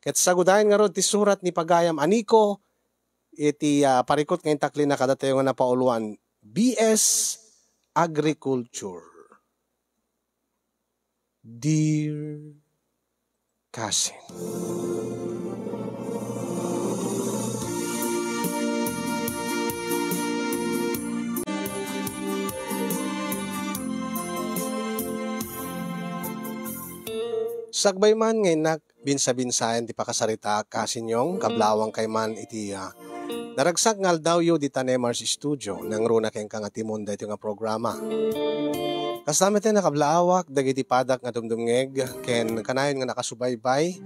Ket sagudayan nga rod ti surat ni Pagayam Aniko, iti parikot ngayon takli na kadatayo nga napauluan, BS Agriculture. Dear Cousin, sagbay man ngayon binsa-binsayan ti pakasarita kasinyong kablawang kay man iti naragsak ngal daw yu di Tanemars Studio nang runa keng kang atimon dito nga programa. Kasama tayo nakablaawak dagiti padak nga dumdumngeg ken kanayon nga nakasubaybay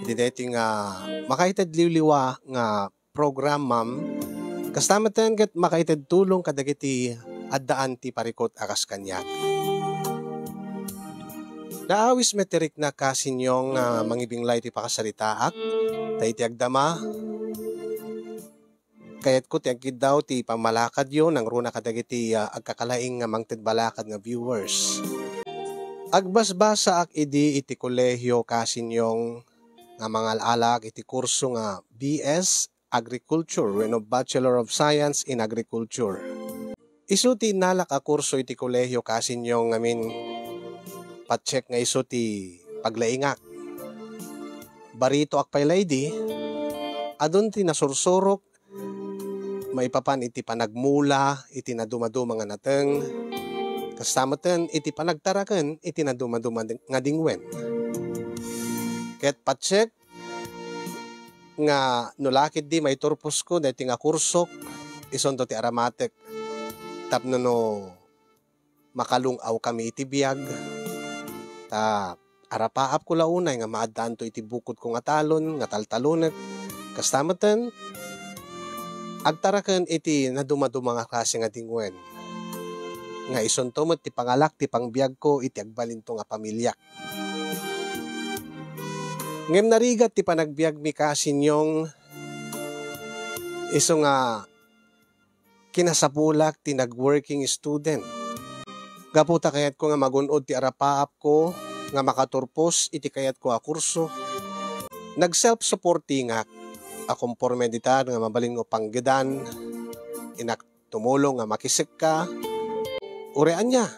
iti dito nga makaited liwliwa nga program ma'am. Kasama tayo ket makaited tulong kadagiti addaan ti parikot akas kanyak. Naawis meterik na kasinyong mangibinglay ti pakasaritaak, tayo ti agdama, kayat ko ti agkid daw ti pamalakad yun, ang runa kadagiti agkakalaing nga mangted balakad nga viewers. Agbasbasa ak idi iti kolehyo kasinyong nga mga alag iti kurso nga BS Agriculture, wenno Bachelor of Science in Agriculture. Isu ti nalak a kurso iti kolehyo kasinyong ngamin patcheck nga iso ti paglaingak. Barito akpay lady, adun ti nasursurok, maipapan iti panagmula, iti nadumaduma nga nateng, kasamaten iti panagtaraken, iti nadumaduma nga dingwen. Ket patcheck, nga nulakid di may turpos ko, dahil nga kursok, isondo ti aramatek, tapno no makalungaw kami iti biyag, arapaap ko launay nga maadaan to iti bukod ko nga talon, nga taltalonet. Kastamatan, agtaraken iti nadumaduma nga klase nga dingwen. Nga isontomot ti pangalak ti pangbiag ko iti agbalinto nga pamilyak. Ngem narigat ti panagbiag mi kasinyong iso nga kinasapulak ti nagworking student. Gaputa kayat ko nga magunod ti arapaap ko nga makaturpos iti kayat ko a kurso. Nag-self-supporting akong pormeditar nga mabalin ko panggedan. Inak tumulong nga makisik ka. Urean niya.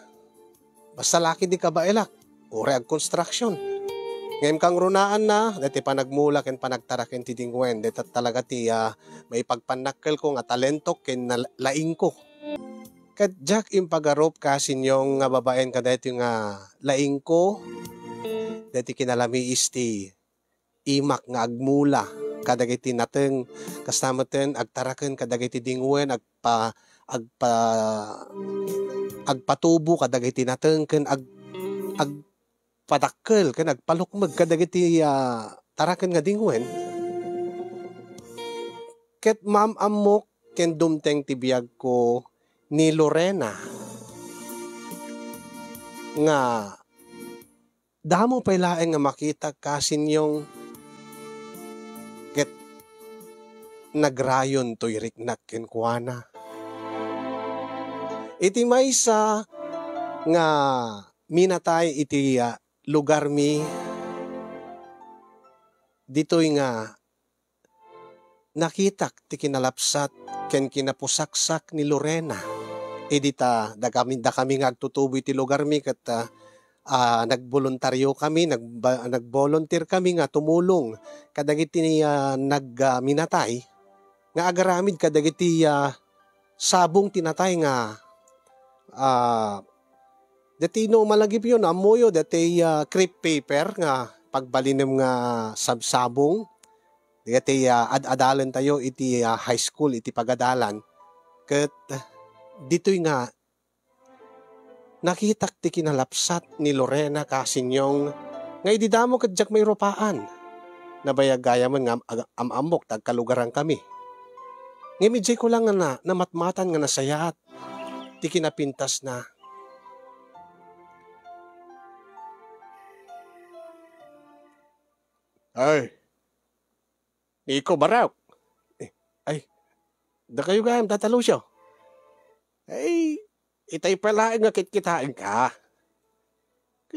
Basta laki di ka ba ilak. Ure ag construction. Ngayon kang runaan na, dati panagmula ken panagtaraken ti dingwen. Dati talaga ti may pagpanakkel ko nga talento ken laing ko. Kat Jack impagarop kasinyong nga babaen ka dati nga laing ko. Dati kinalami isti imak nga agmula kadagiti nateng kasamaten agtaraken kadagiti dingwen agpatubo kadagiti nateng ken agpadakkel ken agpalukmeg kadagiti taraken nga dingwen. Ket ma'am amok ken dumteng ti biag ko ni Lorena nga damo pay laeng nga makita kasinyong ket nagrayon to'y riknak ken kuana. Iti maysa nga minatay iti lugar mi dito'y nga nakitak ti kinalapsat ken kinapusaksak ni Lorena. Edita da kami nga agtutubo iti lugar mi ket nagboluntaryo kami, nagvolunteer kami nga tumulong kadagiti nagminatay nga agaramid kadagiti sabong tinatay nga dati no malagip yun amoyo dati crepe paper nga pagbalinem nga sabsabong dati ad-adalan tayo iti high school iti pagadalan ket dito'y nga nakitak ti kinalapsat ni Lorena kasinyong nga ididamo ket jak may ropaan. Nabayag gaya man nga amok tagkalugaran kami. Ngimidjay ko lang nga namatmatan nga nasayat ti kinapintas na. Ay, Iko baraw. Ay, da kayo gayam tatalo siya. Ay, itay pala nga kitkitain ka.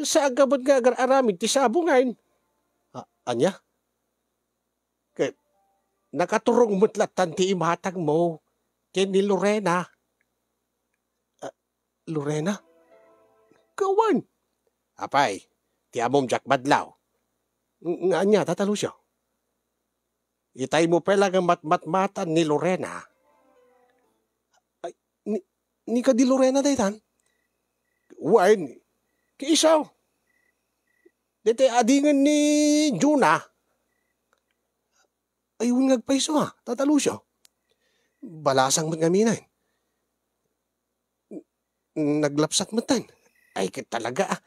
Sa agabot nga agar-aramid ti sabungain. Anya? Nakaturong mutlat tanti imatag mo. Ken ni Lorena. Lorena? Kawan. Apay, ti amom jak badlaw. Nga niya, tatalo siya. Itay mo pala nga matmatan ni Lorena. Ay, ni ka di Lorena daytan? Wan, kiisaw. Dete adingan ni Juna. Ayun ngagpaiso ha, tatalo siya. Balasang magaminay. Naglapsat matan. Ay, kit talaga ah.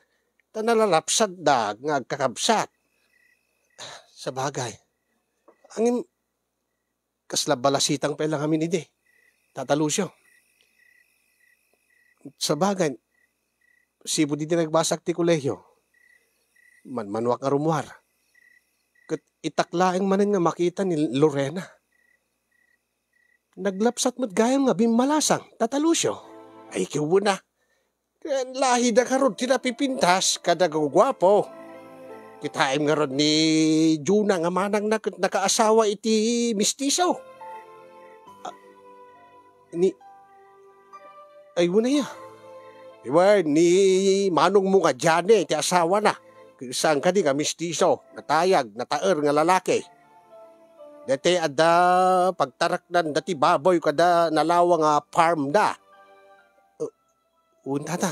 Tanalalapsat da, ngagkakabsat. Sa bagay. Angin, kasla balasitang pa lang kami ni de. Tatalo siya. Sa bagay, sibo di nagbasak ti kolehiyo. Manwak nga rumuhar. Kat itaklaeng manin nga makita ni Lorena. Naglapsat mo't gayam nga bimalasang. Tatalo siya. Ay, kiwo na. Lahi na karod tinapipintas kada gugwapo. Kitaim nga rod ni Juna nga manang nakaasawa iti mistiso. Ay wala ya. Iwan ni manong mo nga dyan iti asawa na. Saan ka di nga mistiso, natayag, nataer nga lalaki. Dati ada pagtaraknan dati baboy kada nalawa nga farm da. Unta na.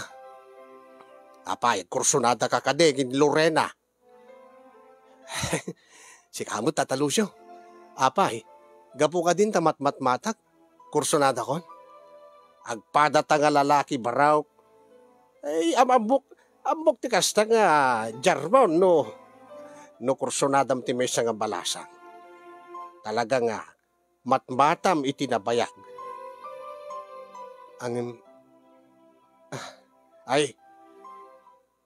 Apay, kursunada ka kadegin Lorena. Si kamot tatalo siya. Apay, gapo ka din tamat-matmatak. Kursunada kon. Agpadata nga lalaki baraw. Ay, ambok ti kasta nga Jarmon no kursunadam ti may nga balasang. Talaga nga matmatam iti nabayag. Ang ay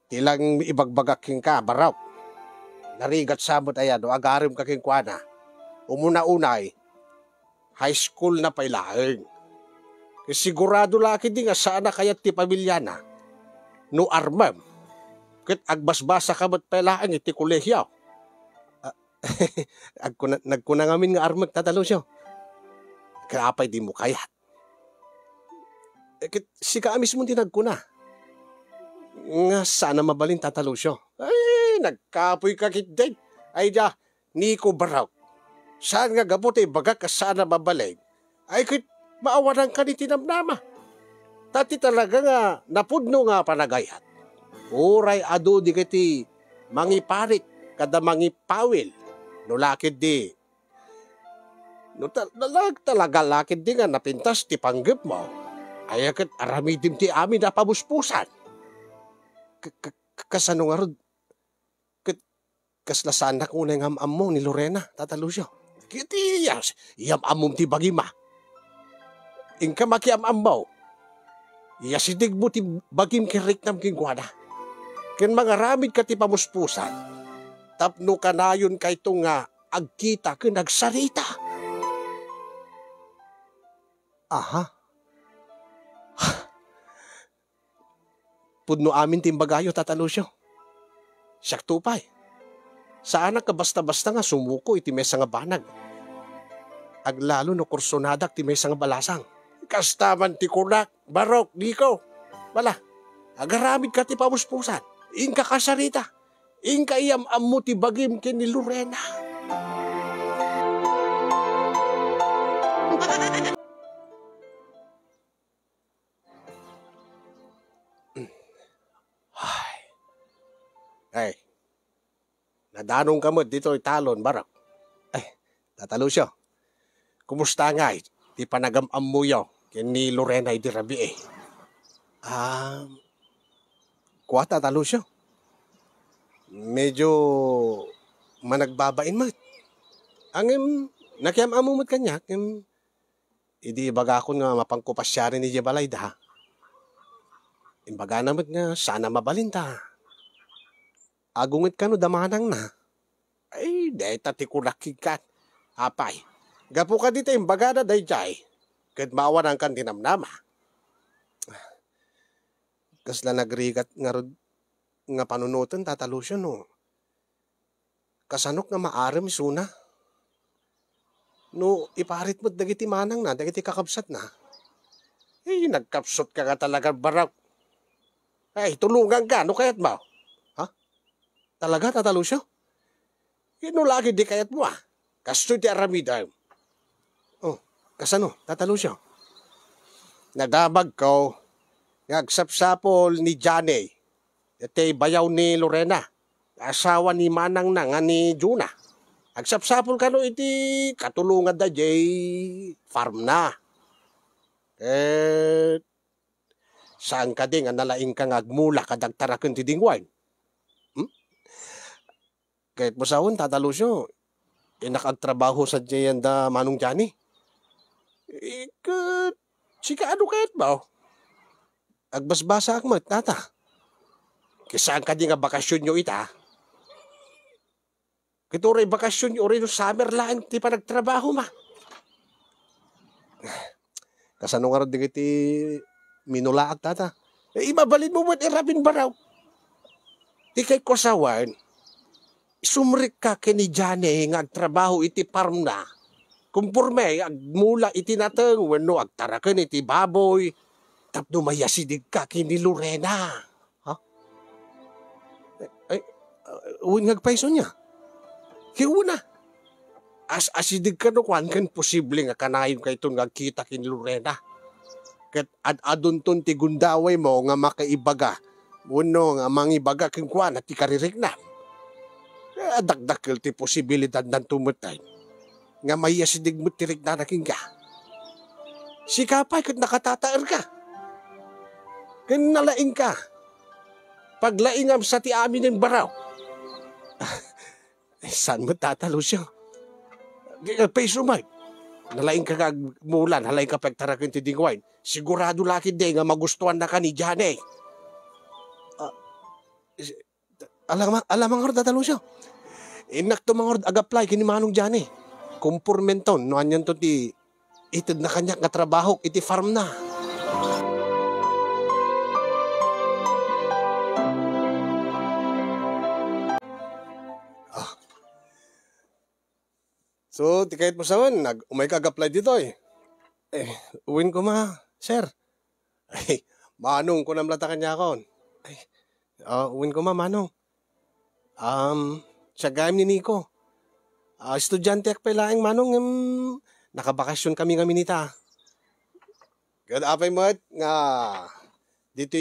tilang ibagbagak king ka baraw. Narigat sabot ayado agarim ka king kuana. Umuna-unay high school na pailaeng. Sigurado laki di nga sana kayat ti pamilya na. No armam. Kit agbasbasa ka ba't pailaeng iti kolehyaw. Nagkuna ngamin nga armag tatalo siya. Kaapay di mo kayat. Kit si kaamis mo tinagkuna. Nga sana mabalin tatalo siya. Ay, nagkapoy ka kit din. Ay da, Nico Baraw. Saan nga gabuti baga ka sana mabalin. Ay kit maawanan ka ni tinamnama. Tati talaga nga napudno nga panagayat. Uray ado di kiti mangiparit kada mangipawil. No lakid di. No talaga lakid di nga napintas ti panggap mo. Ay akit aramidim ti amin na pabuspusan. Kasano nga rod. Kaslasan na kung nang amam mo ni Lorena. Tatalo siya. Kiti yas. Iyam-amom ti bagima. Ingka makiam-am mo. Yasidig mo ti bagim kirik nam kingwana. Ken mga ramid ka ti pamuspusan. Tapno ka na yun kay itong agkita ka nagsarita. Aha. Pudno amin timbagayo tatalo siya. Siyak tupay. Saan ka basta-basta nga sumuko iti mesa nga banag. Aglalo no kursonadak ti mesa nga balasang. Kastaman ti kunak, barok, diko. Bala, agaramid ka ti pamuspusan. Ingka kasarita. Ingka iyam-am mo ti bagim ken ni Lorena. Ay, nadanong ka mo dito italon, barok. Ay, tatalo siya. Kumusta nga ti panagam-am mo yaw ken ni Lorena di rabi eh. Kuha tatalo siya. Medyo managbabain mat. Ang nakiam-amumot kanya, idi baga ako nga mapangkupasya rin ni Jebalay da. Imbaga naman nga sana mabalinta. Agungit ka no damanang na. Ay, deta ti kurakikat. Apay, gapo ka dito imbaga na dayjay. Kad maawan ang kan tinamnama. Kasla nagrigat nga rod nga panunutan tatalo siya no. Kasanok nga maaram suna. No, iparit mo dagiti manang na, dagiti kakabsat na. Nagkapsot ka nga talaga baraw. Tulungan ka, no kayat ba? Ha? Talaga, Tata Lucio? No lagi di kayat mo Kasto ti aramida. Oh, kasano, Tata Lucio? Nagabag ko, nagsapsapol ni Johnny. Iti bayaw ni Lorena. Asawa ni Manang na nga ni Juna. Agsapsapol ka no iti katulungan da jay farm na. Saan ka din nga nalaing kang agmula kadagtarakon ti dingwain? Kahit mo sawon, Tata Lucio, nakagtrabaho sa jayan da Manong Johnny. Sika ano kahit ba? Agbasbasa ak mo, Tata. Kisaan ka din nga bakasyon nyo ita? Kito rin bakasyon nyo rin summer lang, ti pa nagtrabaho ma. Kasano nga rin di kiti minulaak, Tata. Ibabalin mo mo't irabin baraw. Di kay kosawan, sumrik ka kini Johnny nga agtrabaho iti farm na. Kumpurme, agmula iti nateng, wano agtarakan iti baboy, tapno mayasidig ka kini Lorena. Ha? Uwin ngagpaiso niya. Kiuna. Asidig ka no kwan kan posible nga kanayon ka itong ngagkita kini Lorena. Kat adun ton ti gundaway mo nga makaibaga. Wano nga mangibaga king kwan at ti karirik na. Dagdakil ti posibilidad ng tumutay. Nga mayasidig mo tirik na naking ka. Si kapay kat nakatataer ka. Kan nalaing ka. Paglaingam sa ti amin ng baraw. Saan mo, Tata Lucio? Peso may. Nalaing ka kagmulan, nalaing ka pagtarakin ti dingwain. Sigurado laki di nga magustuhan na ka ni Johnny. Alam ang Tata Lucio. Inak to mga ag-apply kini Manong Johnny. Kumpurmenton, no anyan to ti itid na kanyak nga trabaho, iti farm na. So, ti kahit mo sawan, umay kag-apply dito uwin ko sir. Manong ko namlata kanya akon. Uwin ko Manong. Siya gayam ni Nico. Estudyante ak palaing Manong, nakabakasyon kami nita. Kad apay mo nga dito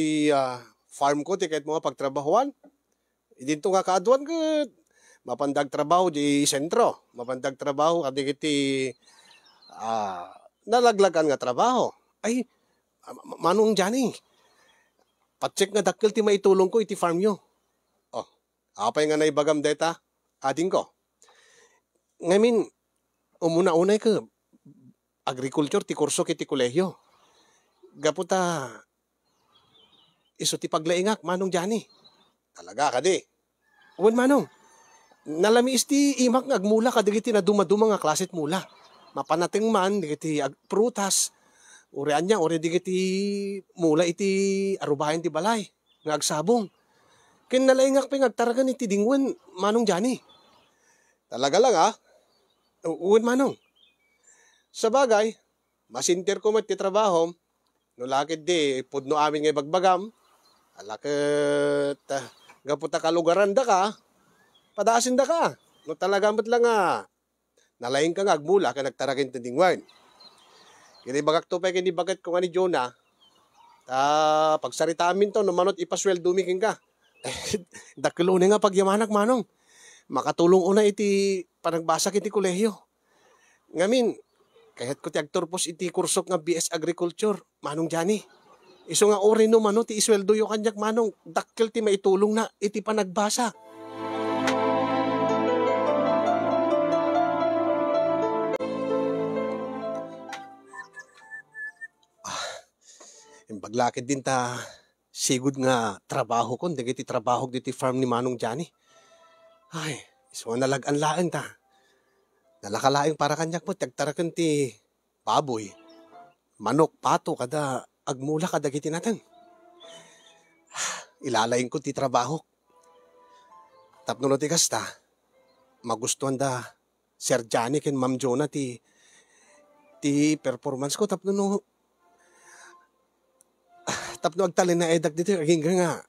farm ko, ti kahit mga pagtrabahuan. Dito nga kaaduan ko, mapandag trabaho di sentro. Mapandag trabaho kadi kiti nalaglagan nga trabaho. Manong Johnny, pacheck nga dakil ti maitulong ko iti farm nyo. Apay nga naibagam deta, ading ko. Ngayon, umuna-unay ka, agriculture ti kurso kiti kolehyo. Gaputa, iso ti paglaingak, Manong Johnny. Talaga ka di. Uwan Manong, nalami isti imak nga agmula kadigiti na dumaduma nga klasit mula. Mapanating man, digiti prutas, urian niya, uri digiti mula iti arubayan ti balay, nga agsabong. Kinalaingak pa ngagtaragan iti dingwan, Manong Johnny. Talaga lang uwan Manong. Sa bagay, masinter ko ti trabaho, no lakid di, pudno amin ngay bagbagam, alakit, gaputa kalugaran da ka, padaasin da ka. No talaga mo't lang nalaing ka nga agmula ka nagtarakin ti dingwan. Kinibagak to pa kinibagat ko nga ni Jonah, pagsarita amin to, no manot ipasweldo miking ka. Dakilo nga pagyamanak Manong. Makatulong una iti panagbasa iti kolehyo. Ngamin, kahit ko ti agturpos iti kursok nga BS Agriculture, Manong Johnny. Iso nga ori no mano ti isweldo yo kanyak Manong, dakkel ti maitulong na iti panagbasa. Impaglakid din ta sigud nga trabaho kon, dagiti trabaho diti farm ni Manong Johnny. So nalagan-laan ta. Nalakalaing para kanyak mo, tagtarakan ti baboy, manok, pato, kada agmula kadagiti natin. Ilalaing ko ti trabaho. Tapno no ti kasta, magustuhan da Sir Johnny ken Ma'am Jonah ti ti performance ko tapno agtalin na edak dito aging nga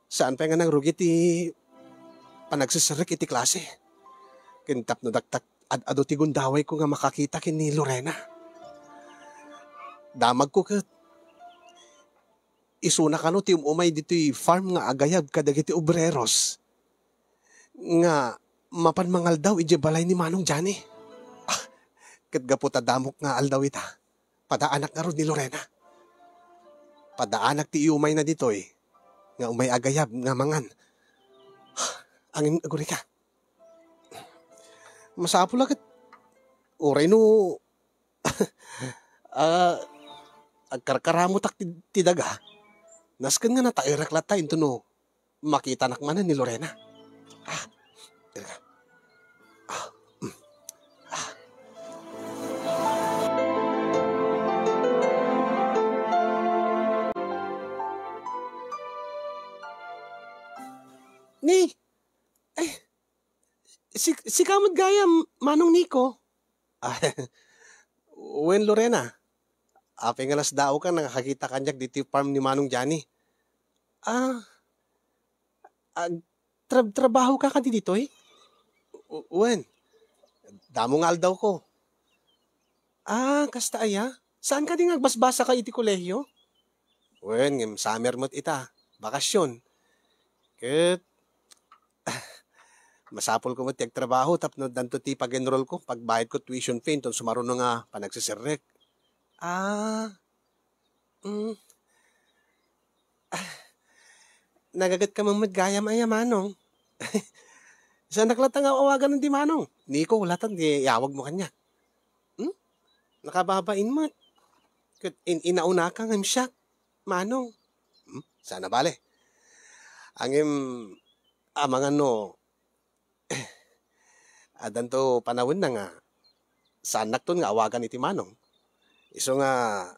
saan pa nga nang rugi ti panagsisarik iti klase. Ken tapno daktak ado ti gundaway ko nga makakita ken ni Lorena. Damag ko ket isuna kano ti umay dito'y farm nga agayab kadagiti obreros nga mapanmangal daw ije balay ni Manong Johnny. Ket gaputa damok nga aldaw ita. Padaanak nga ron ni Lorena. Padaanak ti iumay na dito'y nga umay agayab nga mangan. Angin aguri ka. Masapo lang ket uray no agkarkaramutak ti daga. Nasken nga natairak latay into no makita nakmanan ni Lorena. Teka. Ni, si kamot gaya, Manong Nico. Wen Lorena, apeng alas dao ka nakakita kanyak dito farm ni Manong Johnny. Trabaho ka dito eh? Wen, damo nga aldaw ko. Kasta aya? Saan ka din agbasbasa ka iti kolehiyo? Wen, ngem summer mo't ita, bakasyon. Ket, masapol ko mo't trabaho tapno danto ti pag-enroll ko, pagbayad ko tuition fee, ton sumaro na nga panagsisirek. Nagagat ka mamagayam ay Manong. Sa naklatang awagan ng di Manong. Nico, wala tan, di yawag mo kanya. Nakababain mo. Inauna ka ngam siya, Manong. Sana bale. Angim, amang ano, adan to panawin na nga, sanak to nga awagan iti Manong. Iso nga,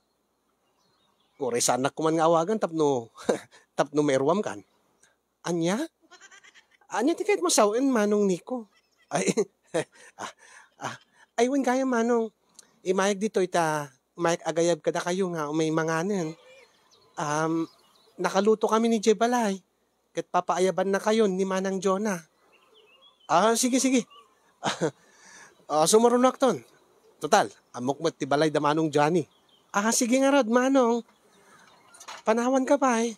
uray sanak ko man nga awagan, tapno merwam kan. Anya? Anya ti kahit masawin, Manong Nico. Ay, wen kaya Manong. Imayag dito mayag agayab kada kayo nga, may manganin. Nakaluto kami ni Jebalay. Kat papaayaban na kayo ni Manang Jonah. Sige. Sumarunak ton. Total, amok mo ti balay da Manong Johnny. Sige nga rod, Manong. Panawan ka ba eh?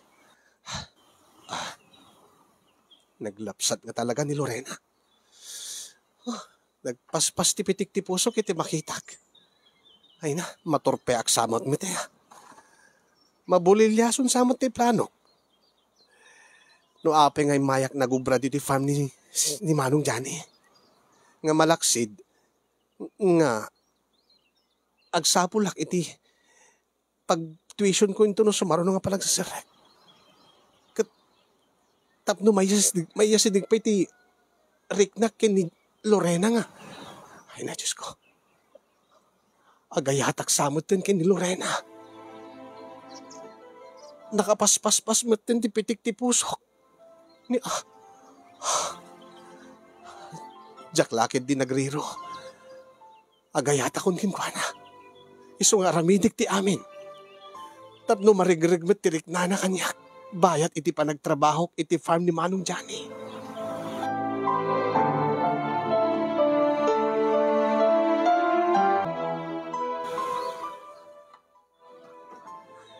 Naglapsat nga talaga ni Lorena. Nagpaspas ti pitik ti puso kiti makitak. Ay na, maturpe ak samot mi te. Mabulilyason samot ti plano. No ape ngay mayak nagubra diti farm ni Manong Johnny. Nga malaksid, nga agsapulak iti pag tuition ko into no sumaro nga palang sa sirek. Tapno may yasidig pa iti riknak ken ni Lorena nga. Ay na, Diyos ko. Agayatak samot din ken ni Lorena. Nakapaspas-pas mo din ti pitik ti pusok. Jaklakid din nagriro. Agayata kon kinkwana. Iso nga ramidik ti amin. Tapno marigrig met ti riknana kanyak. Bayat iti panagtrabaho iti farm ni Manong Johnny.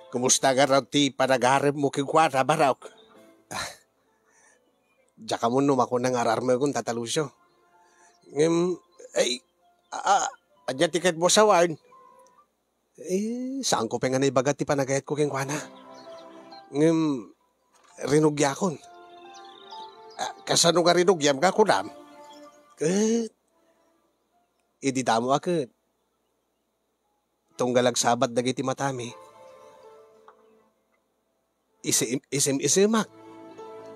Kumusta nga raw ti panagarib mo kikwara baraw? Diyan ka mo numako ng arar mo kung tatalusyo. Adya tiket mo sa ward. Saan ko pa nga naibagat ti panagayat ko kinkwana? Rinugyakon. Kasano nga rinugyam ka kunam? Idi damo akit. Tunggalag sabat dagiti matami. Isimak.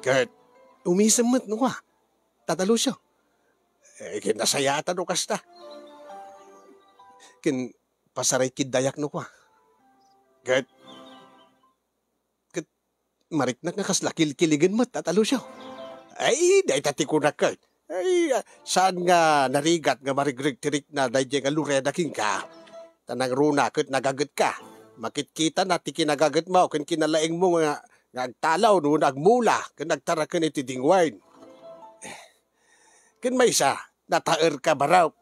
Kurt, umisamot no ka. Tatalo siya. Kinasayatan no kasta. Pasaray kidayak no ka. Kurt, mariknak nga kasla kiligin mo, tatalo siya. Ay, dahi tati ko na, Kurt. Ay, saan nga narigat nga marigrig tirik na dahi nga Lorena king ka? Kanang runa, kat nagagat ka. Makitkita na, ti kinagagat mo, kan kinalaing mo nga, agtalaw, no, nagmula, kan nagtara ka iti dingwain. Kan may isa, nataer ka baraw.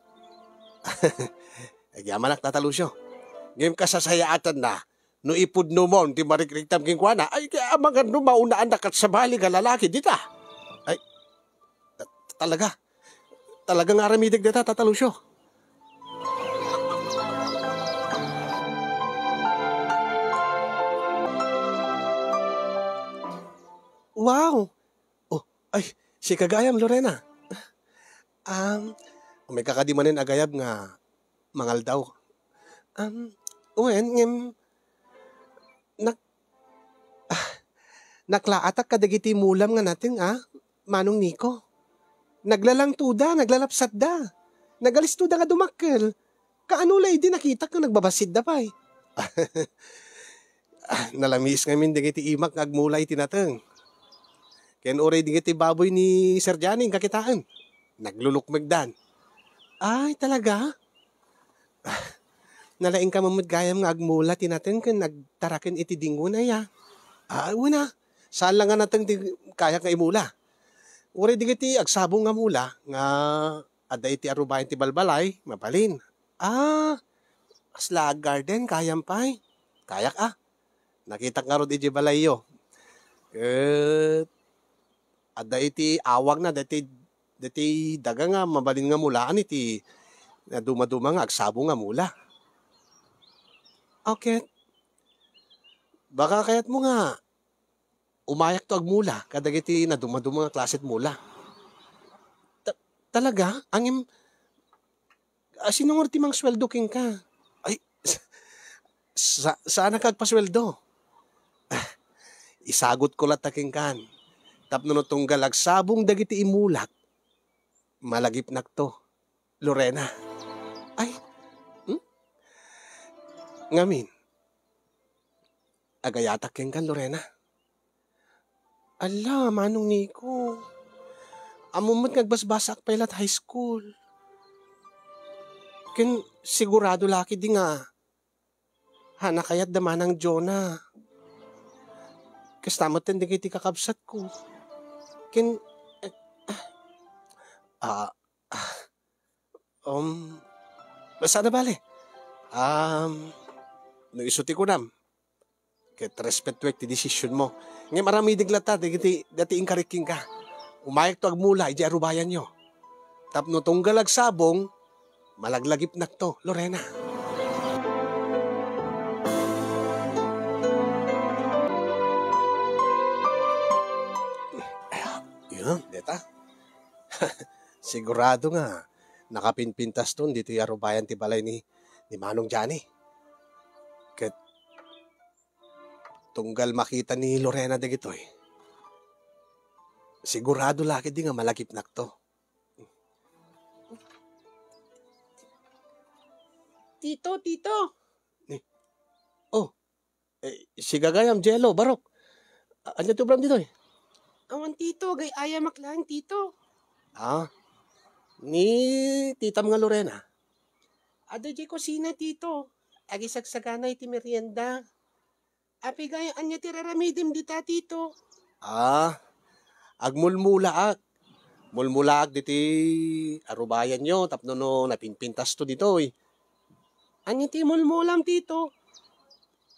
Agyaman ak natalusyo. Ngayon ka sasayaatan na, no ipudno mo, ti marikritam king kuana, ay amang no maunaan na kat sa bali nga lalaki, dita. Ay, talaga. Talaga nga ramidig dita, tatalusyo. Wow! Oh, ay, si Kagayam, Lorena. Um, may kakadimanin agayab nga mangal daw. Uwen, nak, naklaatak kadagiti mulam nga natin, Manong Nico. Naglalang tuda, naglalapsat da. Nagalistuda nga dumakkel. Kaanulay di nakita ko nagbabasid da pa eh. Nalamis ngamin digiti imak ngagmulay tinateng. Ken oray digiti baboy ni Sir Janing kakitaan. Naglulukmagdan. Ay, talaga? Nalaing ka mamudgayam nga agmula tinateng ken nagtaraken iti dingo na ya. Una. Saan lang nga nateng kaya nga imula. Oray digiti agsabong nga mula nga ada iti arubayan ti balbalay, mapalin. Aslag garden, kayam pa'y. Kayak Nakita nga ro iti balayo. Ada iti awag na, dati daga nga, mabalin nga mulaan iti na dumaduma nga, agsabong nga mula. Okay. Baka kayat mo nga, umayak to agmula, kadagiti na dumaduma nga klaset mula. Talaga? Angim, sinong ti mang sweldo king ka? Ay, saan kagpasweldo? Isagot ko lat taking kan. Tapno no tunggal agsabong dagiti imulak, malagip nak to, Lorena. Ay, ngamin, agayatak king kan, Lorena. Ala, Manong Nico. Amumot nagbasbasak pa ilat high school. Ken sigurado laki di nga. Hanakayat daman ng Jonah. Kastamot din di kakabsat ko. Ken, basta na bale. No isuti ko nam. Ket respetwek ti decision mo. Ngayon marami diglata, dati ingkariking ka. Umayak to agmula, iti arubayan nyo. Tapno tunggal agsabong, malaglagip nak to, Lorena. Yun, deta. Sigurado nga, nakapinpintas to, dito yung arubayan ti balay ni Manong Johnny. Ket tunggal makita ni Lorena de gitoy. Sigurado laki di nga malagip nak to. Tito. Si Gagayam, Jello, Barok. Anya to bram dito eh? Awan tito, gay ayamak lang tito. Ni tita mga Lorena. Ado di kusina tito. Agisagsagana iti merienda. Api gaya anya ti raramidim dita tito. Agmulmulaak. Mulmulaak diti arubayan nyo, tapno no napinpintas to dito eh. Anya ti mulmulam tito.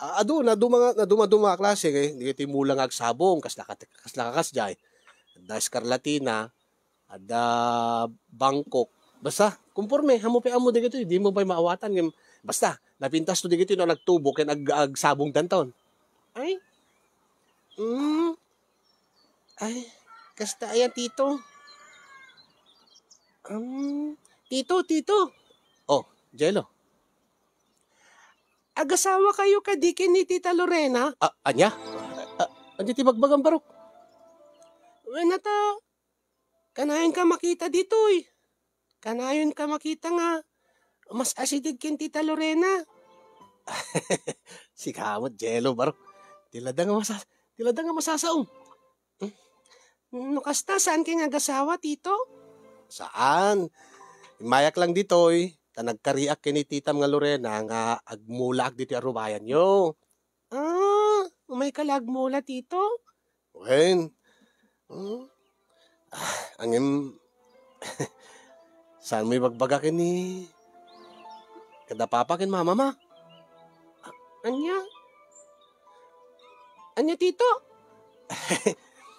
Naduma klase eh. Di ti mulang agsabong, kas nakakas jay. Ada Escarlatina, ada Bangkok. Basta, kumporme, hamo pa amo digito, di mo ba maawatan. Basta, napintas to digito no nagtubo, kaya agsabong danton. Ay? Ay, kasta ayan tito. Tito. Oh, Jello. Agasawa kayo kadikin ni Tita Lorena? Anya? Anya ti bagbagang Barok? Wenata, kanayon ka makita dito eh. Kanayon ka makita nga, mas asidig kin Tita Lorena. Si kamot, Jello, Barok. Tilada nga masasaong. Nukasta, saan ka nga agasawa, tito? Saan? Mayak lang dito eh. Ta nagkariak kini titam nga Lorena nga agmula dito arubayan nyo. May kalagmula, tito? Wen, angin, saan mo ibagbaga kini? Kada papa kin mama ma. Anya? Anya, tito?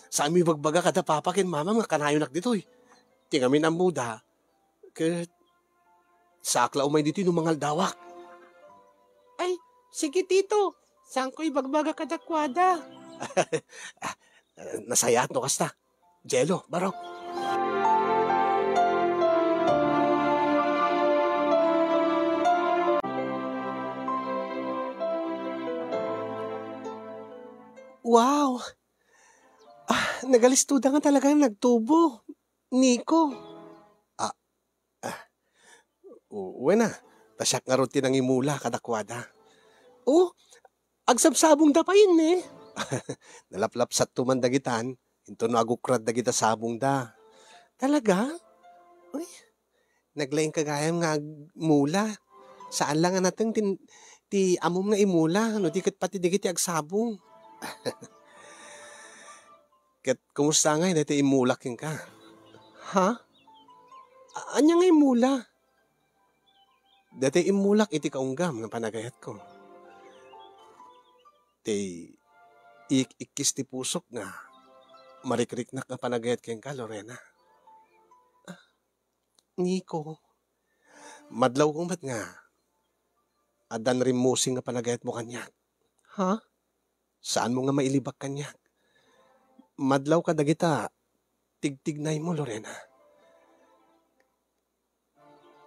Saan mo ibagbaga kada papa kin mama nga kanayo nak dito eh. Tingamin ang muda. Ket sakla umay dito yung mga dawak. Ay, sige, tito. Saan ko ibagbaga kadakwada? Nasayat no kasta. Jelo, barok. Wow! Nagalistuda nga talaga nagtubo. Nico. Ah, uwe na. Tasyak nga rutin ang imula kadakwada. Oh, agsabsabong da pa yun eh. Nalaplap sa tumandagitan, into no agukrad da kita sabong da. Talaga? Uy, naglaing kagayam nga mula. Saan lang nga natin ti amom nga imula, no di kat pati di kiti agsabong. Kat kumusta nga yun, iti imulak yun ka? Ha? Anya nga imula? Dati imulak iti kaunggam ng panagayat ko. Ti ikis ti pusok nga marikrik-nak nga panagayat kayong ka, Lorena. Nico, madlaw kong ba't nga? Adan rin musing nga panagayat mo kanyak. Ha? Saan mo nga mailibak kanyak? Madlaw ka dagita, tigtignay mo, Lorena.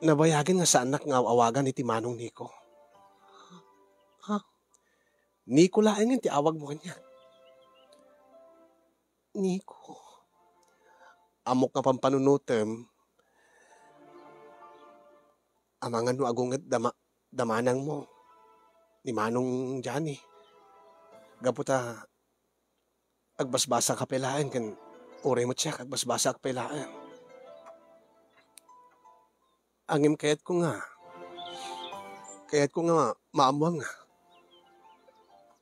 Nabayagin nga sa anak nga awagan iti manong Nico. Ha? Nico laeng ti awag mo kanya. Nico. Amok nga pampanunutem, amangan no agungat damanang mo, ni manong Johnny. Gaputa, agbasbasa ka pelaan kan ure mo siya agbasbasa ka pelaan. Angim kayat ko nga maamuang nga.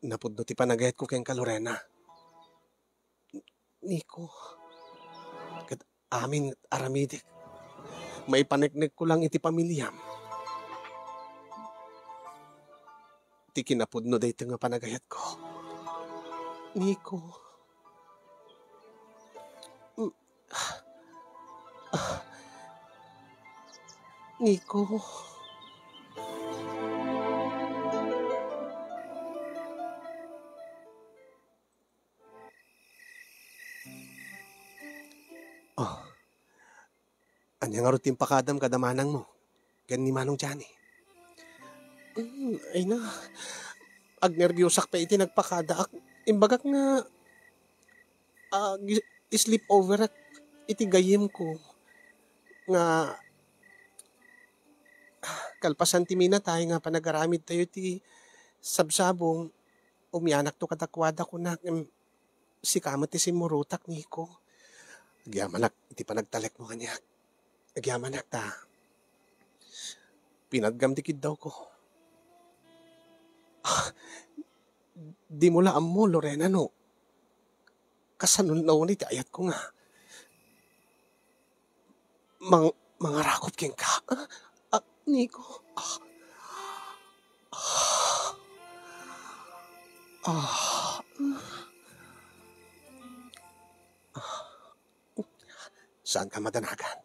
Napudno ti panagayat ko kayong ka, Lorena. Nico, kat amin aramidik. May paneknek ko lang iti pamilyam. Ti kinapudno dito nga panagayat ko. Nico. Nico. Oh. Anya nga rutin pakadam kadamanang mo. Gan ni Manong Johnny. Ay na. Agnervyosak pa iti nagpakada. Imbagak nga sleep over at iti gayim ko. Nga kalpasan ti mina tayo nga panagaramid tayo ti sabsabong umyanak to kadakwada ko na si kamat ti simurutak Nico. Agyamanak iti panagtalek mo kanya. Agyamanak ta. Pinaggamdikid daw ko. Di mo laam mo, Lorena, no? Kasanon na ulit, ayat ko nga. Mga rakop king ka. Nico. Saan ka madanagan?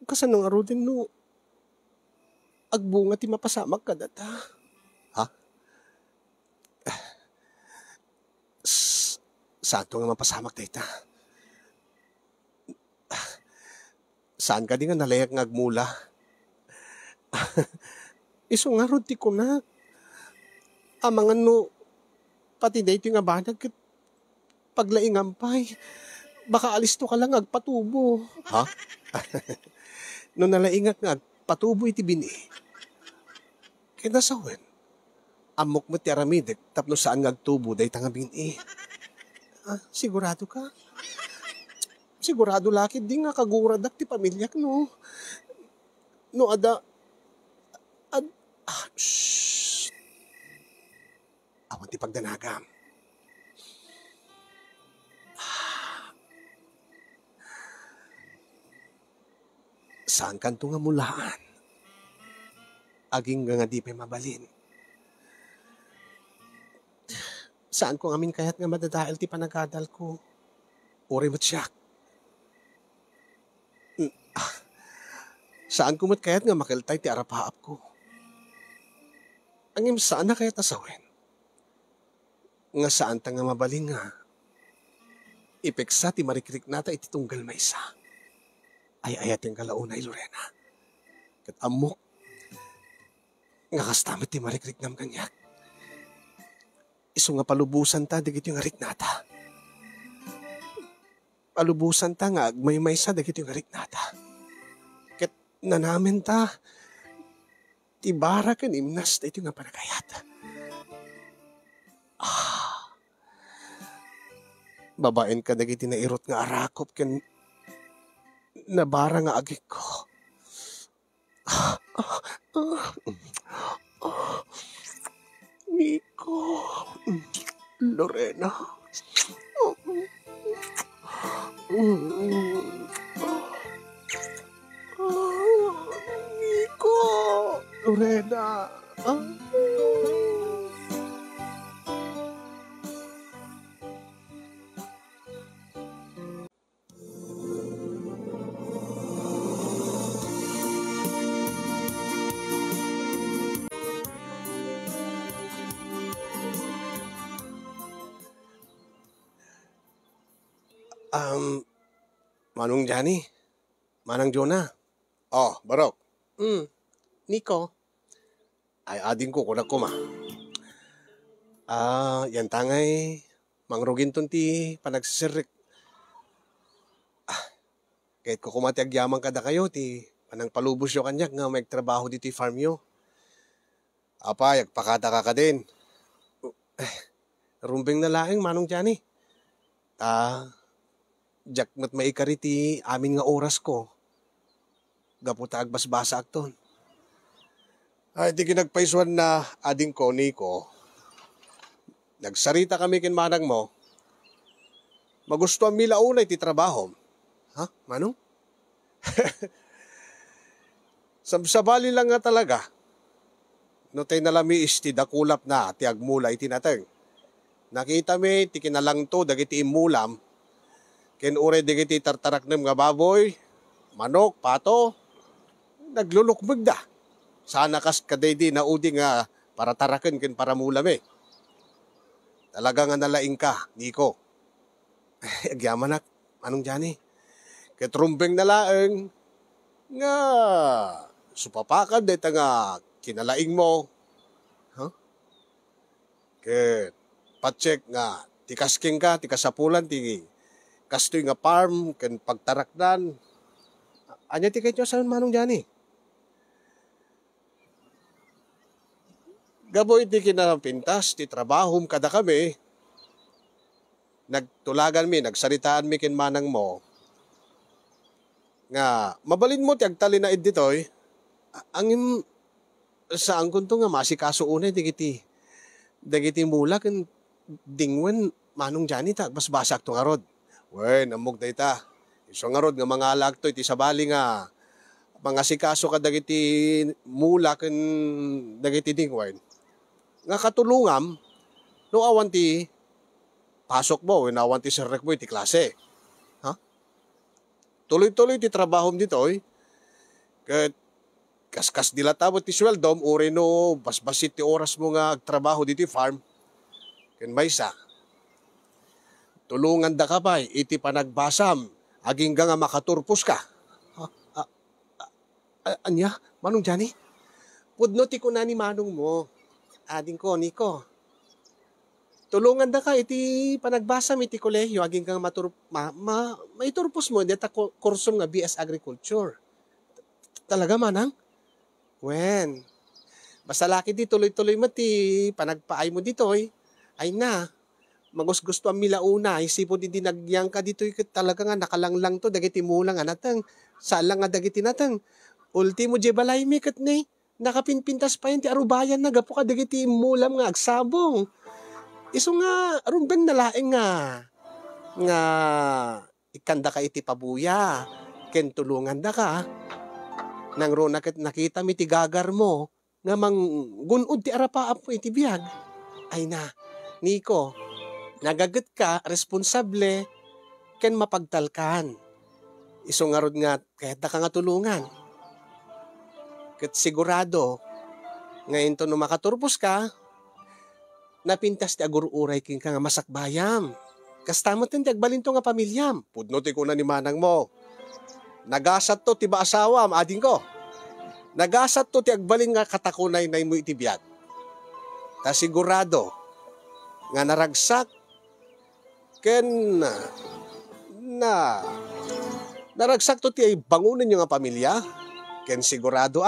Kasanong aro din, no? Agbunga ti mapasamak ka data. Ha? Saan to nga mapasamak data? Saan ka di nga nalayak nga agmula? Iso nga ro ti ko na. Amangan no, pati dito nga banag kat paglaingampay. Baka alis to ka lang agpatubo. Ha? No nalaingak nga agpatubo iti bini. Kaya nasawen. Amok mo ti aramidek tapno saan nga agtubo day tanga bini. Sigurado ka? sigurado lakid di nga kaguradak ti pamilyak no. No ada, shh, awan ti pagdanagam. Saan kanto nga mulaan? Aging nga di pa mabalin. Saan ko amin kayat nga madadael ti panagadal ko? Uri mo't siya. Saan ko mo't kayat nga makiltay ti arapaap ko? Angim saan na kayat asawin? Nga saan ta nga mabaling nga? Ipeksa ti marikrik nata iti tunggal maysa. Ay ayat yung kalaunay, Lorena. Kat amok, nga kastamit ti marikrik nam kanyak. Iso nga palubusan ta, digit yung arik nata. Palubusan ta nga, agmay-may sa, digit yung arik nata. Kat nanamin ta, tibara kan imnas, dito nga panagayat. Babaen ka, digit na irot nga arakop, kan nabara nga agik ko. Nico, Lorena. Nico, Lorena. Manong Johnny, Manang Jonah. Oh, Barok. Nico. Ay, ading ko, kunak ko ma. Yan tangay, mangrugin ton ti panagsisirik. Kahit ko kumati agyaman kada kayo, ti panang palubos yo kanyak nga may trabaho dito ti farm yo. Apa, yagpakata ka din. Rumbing na laing, Manong Johnny. Jak mat maikariti amin nga oras ko. Gaputa agbasbasa akton. Ay, di kinagpaiswan na ading ko, Nico. Nagsarita kami kin manang mo. Magusto ang mila unay ti trabaho. Ha, Manong? Sabsabali lang nga talaga. No tayo nalami isti dakulap na ti agmula iti nateng. Nakita mi ti kinalang to dagiti imulam. Ken ure digiti tartarak nem nga baboy, manok, pato, naglulukbeg da. Sana kas kadaydi na udi nga para taraken ken para mulam eh. Talaga nga nalaing ka, Nico. Agyaman nak, Manong Johnny. Ketrumbeng na laeng nga supapakad dito nga kinalaing mo. Huh? Ket patsek nga tikasking ka, tikasapulan, kastoy nga farm, ken pagtarakdan. Anya ti kayo sa Manong Johnny? Gaboy ti kinapintas, ti trabahom kada kami. Nagtulagan mi, nagsaritaan mi kin manang mo. Nga, mabalin mo ti agtali na id ditoy. Angim, saan kunto nga masikaso unay, digiti mula ken dingwen Manong Johnny ta, basbasak to nga rod. Wen, amog da ita. Iso nga rod nga mga alagto iti sabali nga mga sikaso ka dagiti mula ken dagiti dingwen. Nga katulungam no awan ti pasok mo, wen awan ti serrek mo iti klase. Ha? Tuloy-tuloy ti trabahom ditoy. Ket kaskas dilatabot ti sweldom uri no basbasit ti oras mo nga agtrabaho diti farm. Ken maysa tulungan da ka pa, iti panagbasam, aging nga makaturpos ka. Anya, Manong Johnny? Pudno ti ko na ni Manong mo. Ading ko, Nico. Tulungan da ka, iti panagbasam, iti kolehiyo, aging nga maiturpos mo, dita kursom nga BS Agriculture. Talaga, Manang? Wen, basta laki di tuloy-tuloy mo ti panagpaay mo dito, ay na. Magus-gusto ang milauna, isipo di dinagyang ka dito, talaga nga nakalanglang to, dagiti mula nga natang, sala nga dagiti natang, ultimo je balay mi kat ni, nakapinpintas pa yun, ti arubayan na, gapo ka dagiti mulam nga agsabong. Iso nga, arumbeng nalaeng nga ikanda ka iti pabuya, ken tulungan da ka, nang ro nakita mi ti gagar mo, nga mang gunod ti arapaap mo iti biyag. Ay na, Nico, nagagat ka, responsable, ken mapagtalkan. Iso nga rod nga, kahit da ka nga tulungan. Ket sigurado, ngayon to no makaturbos ka, napintas ti agururay king ka nga masakbayam. Kastamot din ti agbalinto nga pamilyam. Pudno ti kuna ni manang mo. Nagasat to ti ba asawam, ading ko. Nagasat to ti agbalin nga katakunay na mo iti biyag. Ta sigurado, nga naragsak, ken naragsak to ti ay bangunan nyo nga pamilya, ken sigurado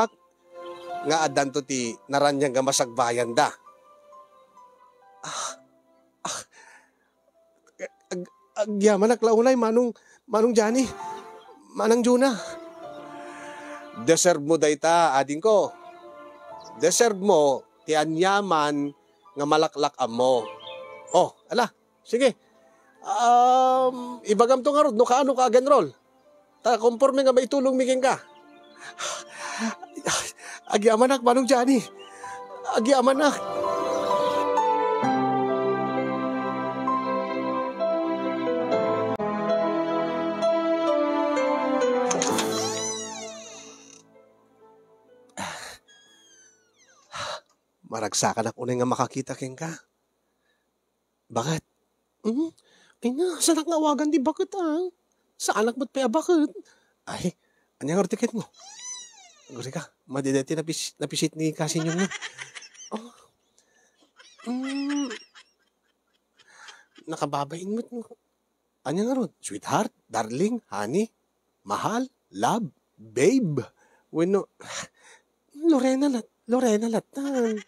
nga adan to ti naranyang nga masagbayan da. Agyaman aklaunay, manong Johnny, manang Juna. Deserve mo dayta, ading ko. Deserve mo, ti anyaman nga malaklak mo. Oh, ala, sige. Ibagam to nga rod, no kaano ka agenrol. Ta conforme nga maitulong miging ka. Agyaman manong Johnny. Agyaman maragsakan ako na nga makakita king ka. Bakit? Ay na, saan ang awagan di bakit Sa anak mo't pa bakit? Ay, anyang artiket mo? Guri ka, madideti napisit ni kasi nyo nga. Oh. Nakababain mo't mo. Anyang arot? Sweetheart, darling, honey, mahal, love, babe. Bueno, Lorena latan.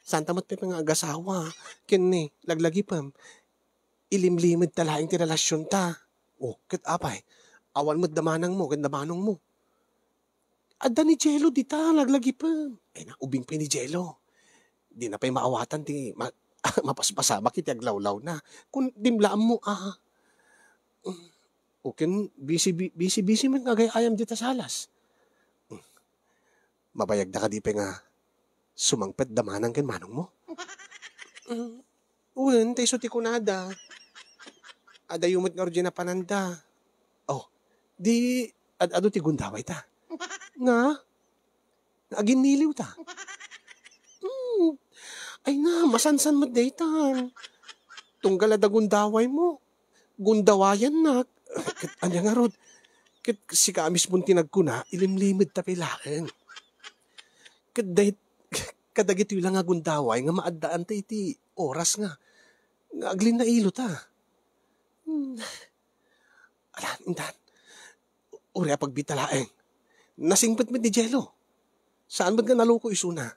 Santa mo't pa nga agasawa. Kini, laglagi pam. Ilimlimid talaing ti relasyon ta. Oh, ket apay. Awan mo't damanang mo, damanong mo. Adda ni Jello di ta, laglagi pam. Ay na, ubing pa ni Jello. Di na pa'y maawatan ti mapaspasama kiti aglawlaw na. Kung dimlaan mo, Okay, busy man agay-ayam dita salas. Mabayag na ka di pa nga sumangpet damanang ken manong mo. Uwen, tayo ti kunada. Ada yumot nga rin na pananda. Oh, di, ado ti gundaway ta. Nga? Agin niliw ta. Ay na, masansan mo daytan. Tunggal ada gundaway mo. Gundawayan na. Anya nga rod. Kit si kamis mong tinagkuna, ilimlimid tapilaan. Kadagito lang nga gundaway nga maadaan ta iti oras nga. Nga aglin na ilo ta. Alam, indan. Uri pagbitalaeng. Nasingpet mo di Jello. Saan ba't nga naloko isuna?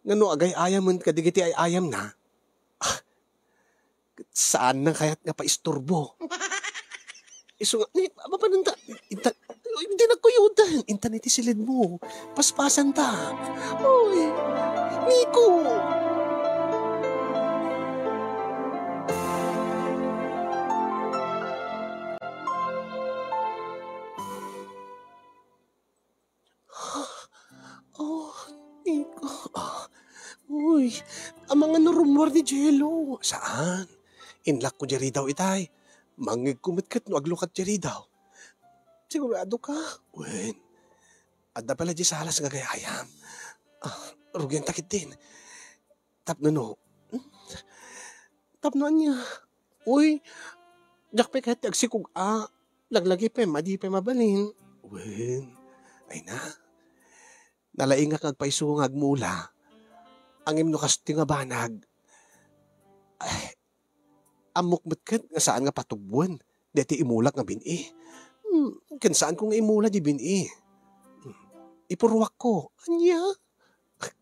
Nga no agay ayam mo kadigiti ay ayam na. Saan nang kaya't nga paisturbo? Iso nga, mapananda. Hindi nagkuyudan. Internet isilid mo. Paspasan ta. Uy, Nico. Oh, Nico. Uy, ang mga narumwar ni Jello. Saan? Inlak ko jari daw itay. Mangig kumitkat no aglukat jari daw. Sigurado ka? Wen. Adda pala di salas nga gayayam. Rugyan takit din. Tapno no. Tapno niya. Uy, jak pa kahit agsikog laglagi pa, madi pa mabalin. Wen. Ay na. Nalaing nga kagpaisungag mula. Ang imno kasti nga banag. Ay, amok kat nga saan nga patubuan. Deti imulak nga bini. Kan saan ko nga imula di bini. Ipurwak ko. Anya?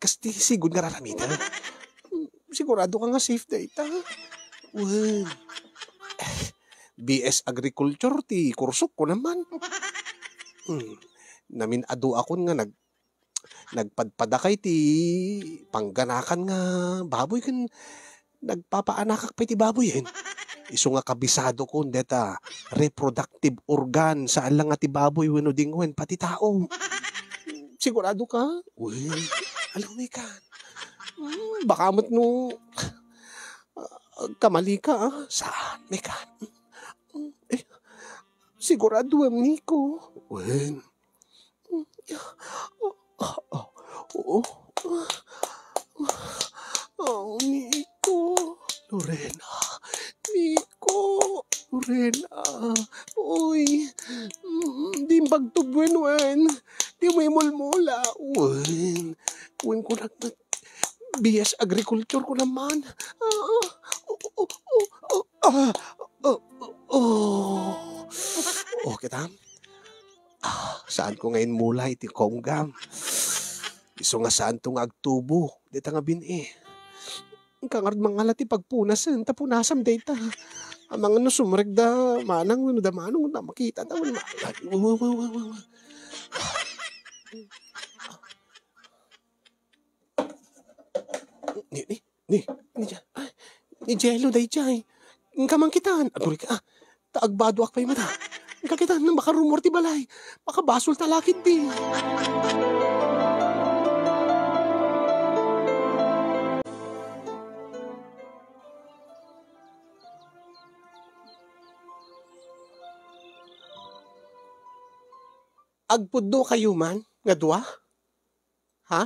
Kasti sigod nga raramita. Sigurado ka nga safe data. Wen, BS Agriculture ti kursok ko naman. Namin adu akon nga nagpadpadakay ti pangganakan nga baboy kan nagpapaanakak pa ti baboy yan. Isu nga kabisado ko deta reproductive organ saan lang nga ti baboy wenno dingwen pati tao. Sigurado ka? Uy, alam mo ka. Baka mo't no kamali ka saan may kan. Sigurado am Nico. Wen. Nico. Lorena. Nico. Lorena. Uy. Di magtubwen, wen. Di may mulmula. Wen. Wen ko nagnat. BS Agriculture ko naman. Okay, tam? Saan ko ngayon mula iti konggam? Iso nga saan tong agtubo? Dita nga bini. Ang kangard mga lati pagpunasan, tapunasam data. Amang ano sumreg da, manang ano da manong na makita da. Ni Jello day jay. Ang kamangkitan. Aguri ka, taagbado ak pa'y mata. Ang kakitan ng makarumor ti balay. Makabasol talakit di. Agpudno kayo man, nga dua? Ha?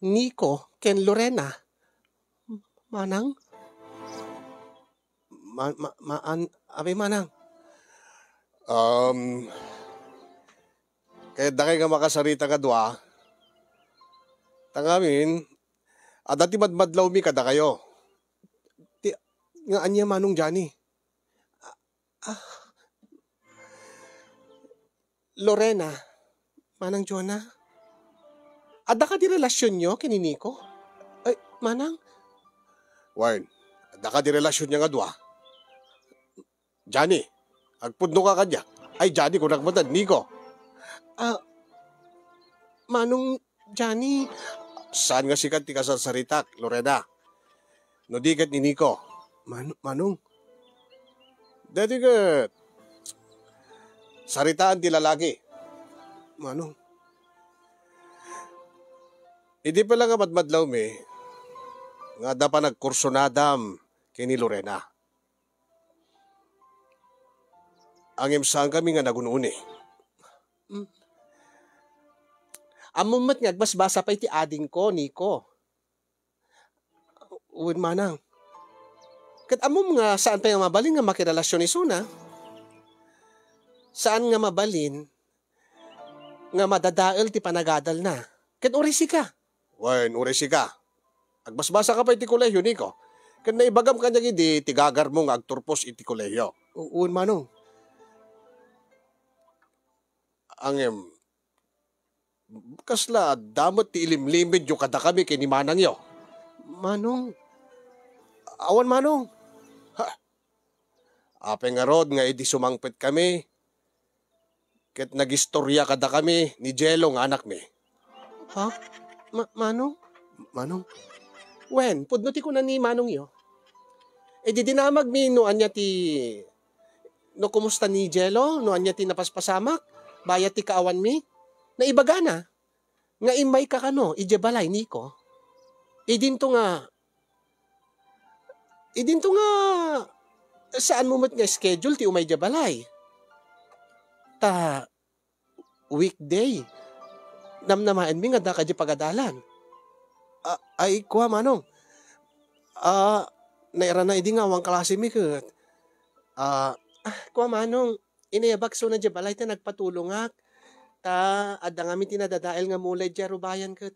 Nico, ken Lorena. Manang? Abay manang. Kaya daki nga makasarita ka dua. Tangamin, dati madmadlaw mi kada kayo. Nga anya manong Johnny. Lorena, manang Jonah. Ada ka di relasyon nyo kini Nico? Ay, manang? Warren, ada ka di relasyon niya nga dua. Johnny, agpudno ka kanya. Ay, Johnny, kung nagmatad, Nico. Manong Johnny, saan nga sikat ti kasasaritak, Lorena? No digat ni Nico. Manong? Dati ka, saritaan ti lalaki. Manong? Hindi pala nga madmadlaw mi, nga da pa nagkursonadam kini Lorena. Ang imsang kami nga nagununi. Amumat nga, basbasa pa iti ading ko, Nico. Uwin manang. Kat amum nga, saan pa yung mabalin nga makirelasyon ni Suna? Saan nga mabalin nga madadael ti panagadal na? Kat urisi ka. Wen, urisi ka. Agbasbasa ka pa iti kolehiyo, Nico. Kat naibagam ka niya hindi, tigagar mo nga agturpos iti kolehiyo. Uwin manong. Angem, kasla, damot ti ilimlimid yung kada kami kini manang yo. Manong, awan manong. Ha? Ape nga rod nga edi sumangpit kami. Ket nagistorya kada kami ni Jello nga anak mi. Ha? Manong? Manong? Wen, pudno ti kunan ni manong yo. E di dinamag mi no anya ti no kumusta ni Jello? No anya ti napaspasamak? Bayat ti kaawan mi? Naibaga na. Nga imay ka kano, ijebalay, Nico. Idinto nga, saan mo mat nga schedule ti umay jebalay? Ta, weekday. Namnamaan mi nga da ka di pagadalan. Ay, kuha manong. Naira na idi nga, wang klase mi kat. Kuha manong, inayabak so na jebalay ta nagpatulongak. Ta adda nga mi tinadadael nga mulay dya rubayan kat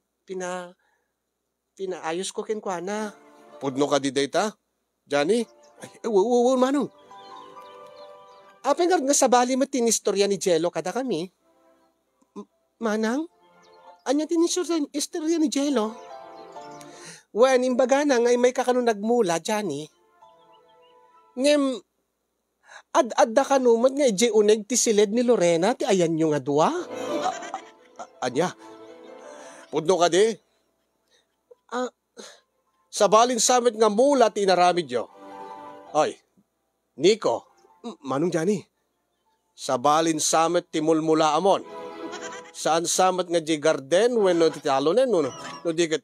pinaayos ko ken kuana. Pudno ka di data? Johnny? Ay, manong. Apeng nga sabali mo tinistorya ni Jello kada kami. Manang? Anya tinistorya ni Jello? Wen, imbaga na nga may kakano nagmula, Johnny. Ngem, ad-adda ka numat nga ije uneg ti silid ni Lorena ti ayan nyo nga dua. Anya, pudno ka di? Sa balin samit nga mula ti inaramid yo. Oy, Nico, manong Johnny? Sa balin samit ti mulmula amon. Saan samit nga di garden when no ti talonen no di ket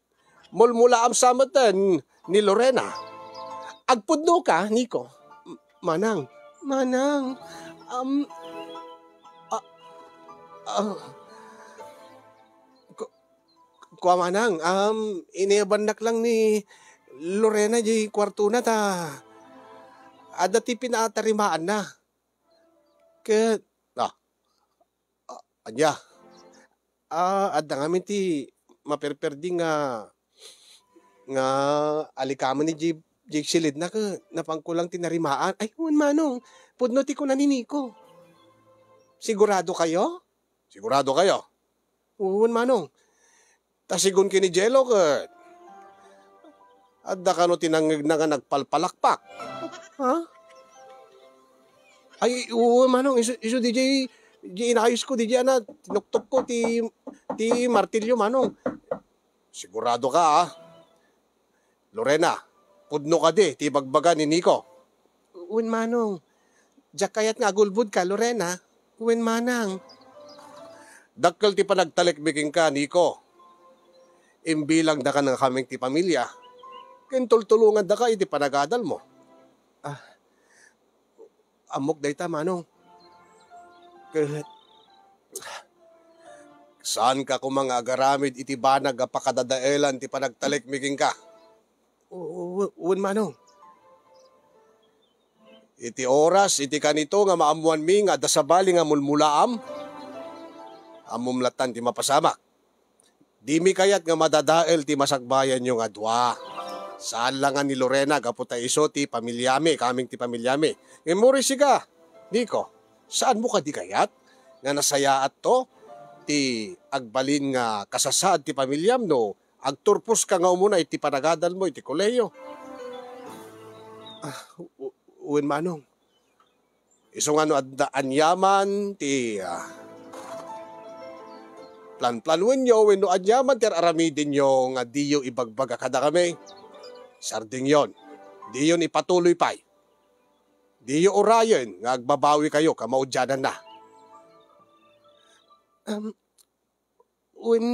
mulmula am samit ni Lorena. Agpudno ka, Nico? Manang. Kuha manang, iniabandak lang ni Lorena di kwarto na ta. Ada ti pinatarimaan na. Ket, anya, adda ngamin ti maperperdi nga alikaman ni Jake silid na ka napangkulang tinarimaan. Ay, manong, pudno ti ko na ni Nico. Sigurado kayo? Sigurado kayo? Manong. Tasigon kini Jello ket adda kano tinangig na nga nagpalpalakpak. Ha? Ay, manong, iso DJ inayos ko DJ na tinuktok ko ti martilyo manong. Sigurado ka ha? Lorena, pudno ka di ti bagbaga ni Nico. Manong, jak kayat nga gulbud ka Lorena. Manang. Dakkel ti panagtalikbiking ka Nico. Imbilang da ka ng kaming ti pamilya, kintultulungan da ka, iti panagadal mo. Amok da ita, manong. Saan ka kung mga agaramid iti banag apakadadaelan ti panagtalikmiging ka? Manong. Iti oras, iti kanito nga maamuan mi nga dasabali nga mulmulaam, amumlatan ti mapasamak. Di mi kayat nga madadael ti masagbayan yung adwa. Saan lang nga ni Lorena kaputa iso ti pamilyami, kaming ti pamilyami. Memori siga, Nico, saan mo ka di kayat? Nga nasayaat to, ti agbalin nga kasasad ti pamilyam no, agturpos ka nga umuna iti panagadal mo iti koleyo. Manong, iso nga no addaan yaman ti... Plan-planuin nyo, when no adyaman ter aramidin nyo nga diyo ibagbaga kada kami. Sarding yon. Diyon ipatuloy pa'y. Diyo orayon nga agbabawi kayo kamaudyanan na.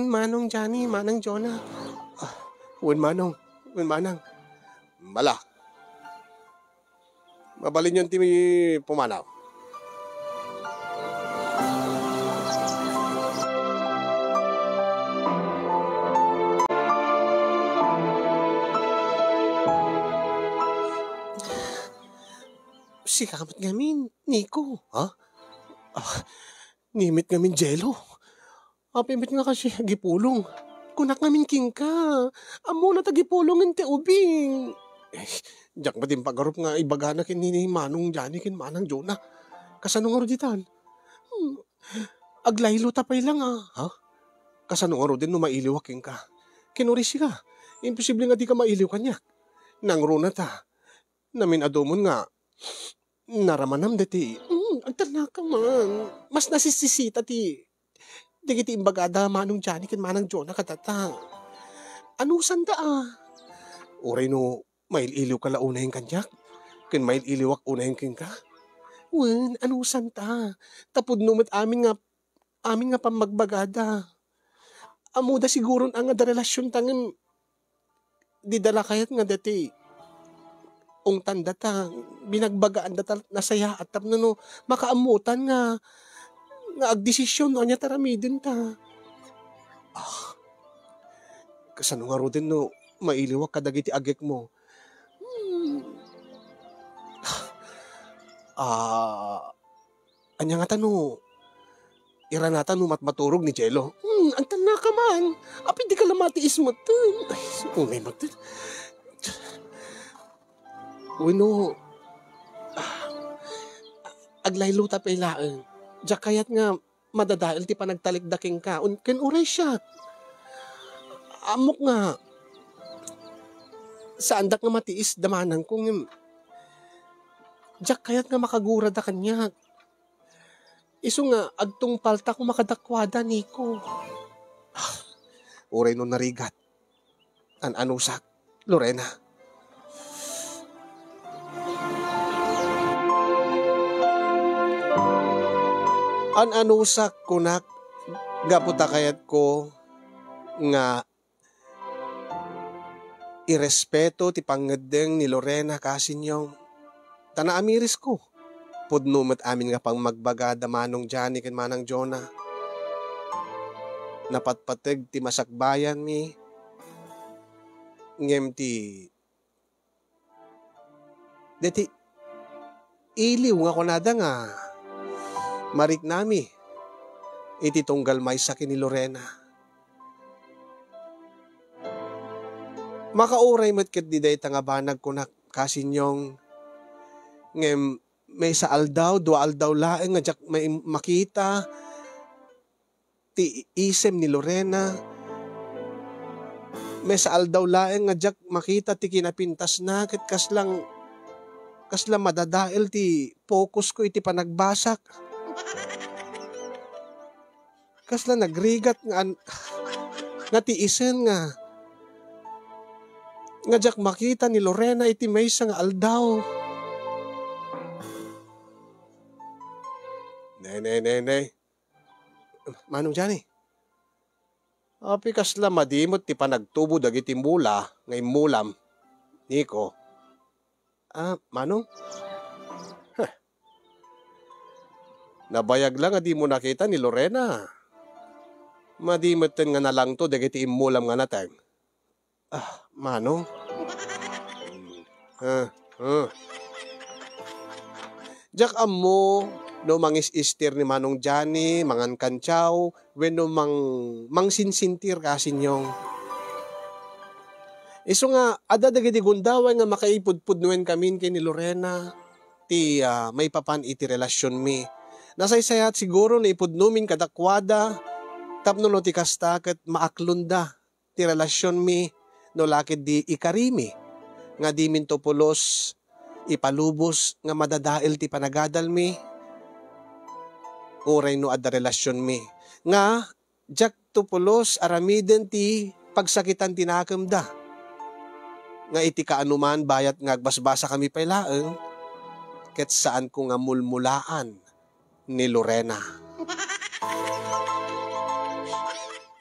Manong Johnny, manang Jonah. Manong, manang. Mala. Mabalin yun ti pumanaw. Sikamot ngamin, Nico. Ha? Nimit ngamin Jello. Apimit nga kasi gipulong. Kunak ngamin king ka. Amo na tagipulong ente ubing. Diyak ba din pagarup nga ibagana kin ni Manong Johnny kin Manang Jonah. Kasanong aro ditan? Aglaylo tapay lang ha? Kasanong aro din no mailiwak king ka. Kinurisi ka. Imposible nga di ka mailiw kanyak. Nang runa ta. Namin adomon nga. Naramanam dati. Agtala ka man. Mas nasisisita ti. Di kiti imbagada Manong Johnny kin Manang Jonah katata. Ano sanda Uray no, maililiw ka launahin kanyak. Kin maililiwak unahin kin ka. Ano santa. Tapod numit amin nga pamagbagada. Amuda siguro ang nga relasyon tangin. Di dala kayat nga dati. Ung tanda ta, binagbagaan data nasaya at tapno no, makaamutan nga agdesisyon no, anya taramidin ta. Kasano nga ro din no, mailiwak kadagiti agek mo. Anya nga tano, iranatan no matmaturog ni Jello. Antan na ka man, api di ka lamatiis mo to. Ay, unay mo to. Uno, aglaylo ta pailaan. Diyak kayat nga madadail ti panagtalikdaking ka. Ken uray siya. Amok nga. Saan dak nga matiis damanan kong Jack kayat nga makagura da kanya. Iso nga, agtong palta ko makadakwada, Nico. Uray no narigat. Anusak, Lorena. Anusak kunak, gaputa kayat ko nga irespeto ti pangedeng ni Lorena kasinyong tanaamiris ko. Pudnumet amin nga pang magbagada manong Johnny ken manang Jonah. Napatpateg ti masakbayan mi. Ngem ti deti iliw nga kunada nga marik nami. Iti tunggal may sakin ni Lorena. Makauray met ket di day tangabanag kunak kasinyong ngem may sa aldaw, dua aldaw laeng nga jak may makita ti isem ni Lorena. May sa aldaw laeng nga jak makita ti kinapintas na ket kaslang madadael ti focus ko iti panagbasak. Kasla nagrigat nga ti isen nga jak makita ni Lorena iti may nga aldaw. Nay. Manong Johnny? Api kasla madimot ti panagtubo dagiti mula nga imulam. Nico. Manong? Nabayag lang nga di mo nakita ni Lorena. Madimot nga nalang to dagiti imulam nga nateng. Manong? Jak amo no mangis-istir ni Manong Johnny, mangan kantsaw, wenno mang sinsintir kasinyong. Iso nga, ada dagiti gundaway nga makaipudpudnuen kami kay ni Lorena, ti may papan iti relasyon mi. Nasaysayat siguro na ipudnumin kadakwada, tapno no ti kastaket maaklunda, ti relasyon mi, no lakid di ikarimi, nga di minto pulos, ipalubos, nga madadael ti panagadal mi, uray no adda relasyon mi. Nga, jak tupulos aramiden ti pagsakitan tinakam da. Nga iti kaanuman bayat nga agbasbasa kami pailaeng, ket saan ko nga mulmulaan ni Lorena.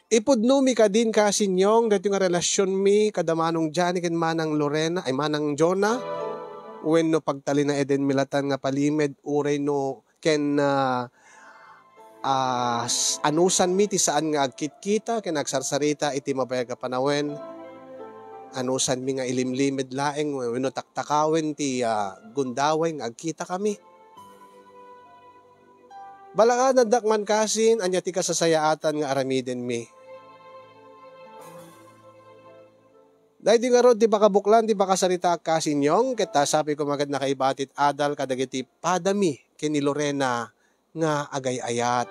Ipudno mi ka din kasinyong dati nga relasyon mi kada manong Johnny ken manang Lorena ay manang Jonah. When no pagtali na eden milatan nga palimed uray no ken anusan mi ti saan nga agkitkita ken agsarsarita iti mabayag a panawen. Anusan mi nga ilimlimed laeng wenno taktakawen ti gundaway nga agkita kami. Balaan dakman kasin anya ti kasasayaatan nga aramiden mi. Dahil di nga ro, di ba kabuklan, di ba kasarita kasinyong, kita sabi ko magad na kaibatit adal kadagiti padami kini Lorena nga agay-ayat.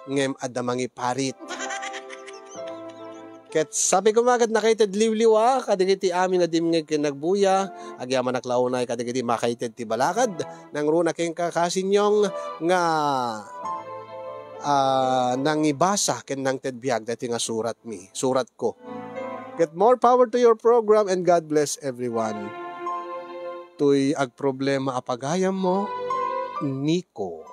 Ngem adamangi parit. Ket sabi ko magad na kaited liwliwa, kadagiti amin na dimngeg kinagbuya, agyaman naklaunay kadagiti makaited ti balakad, nang runa ken kakasinyong nga nangibasa ken nang tedbiag dati nga surat ko. Get more power to your program and God bless everyone. Tuy ag problema apagayam mo, Nico.